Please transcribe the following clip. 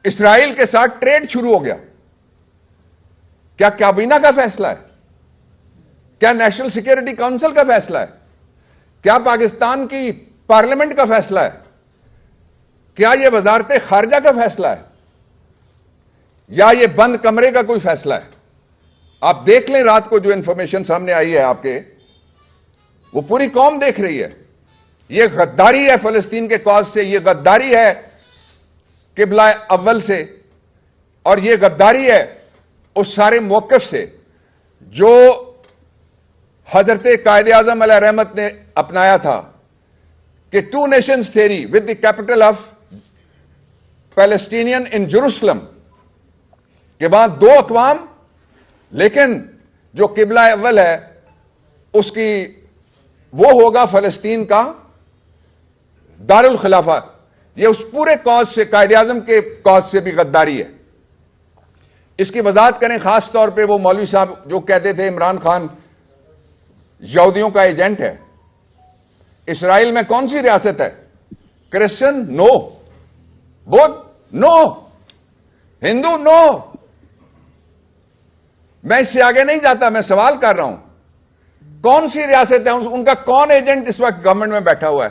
اسرائیل کے ساتھ ٹریڈ شروع ہو گیا. کیا کابینہ کا فیصلہ ہے؟ کیا نیشنل سیکیورٹی کونسل کا فیصلہ ہے؟ کیا پاکستان کی پارلیمنٹ کا فیصلہ ہے؟ کیا یہ وزارت خارجہ کا فیصلہ ہے؟ یا یہ بند کمرے کا کوئی فیصلہ ہے؟ آپ دیکھ لیں رات کو جو انفارمیشن سامنے آئی ہے آپ کے، وہ پوری قوم دیکھ رہی ہے. یہ غداری ہے فلسطین کے کاز سے، یہ غداری ہے قبلہ اول سے، اور یہ غداری ہے اس سارے موقف سے جو حضرت قائد اعظم علیہ رحمت نے اپنایا تھا کہ two nations theory with the capital of Palestinian in Jerusalem, کہ وہاں دو اقوام لیکن جو قبلہ اول ہے اس کی وہ ہوگا فلسطین کا دارالخلافہ. یہ اس پورے کاز سے، قائد اعظم کے کاز سے بھی غداری ہے. اس کی وضاحت کریں خاص طور پہ وہ مولوی صاحب جو کہتے تھے عمران خان یہودیوں کا ایجنٹ ہے. اسرائیل میں کون سی ریاست ہے؟ کرسچن نو، بدھ نو، ہندو نو. میں اس سے آگے نہیں جاتا، میں سوال کر رہا ہوں کون سی ریاست ہے، ان کا کون ایجنٹ اس وقت گورنمنٹ میں بیٹھا ہوا ہے؟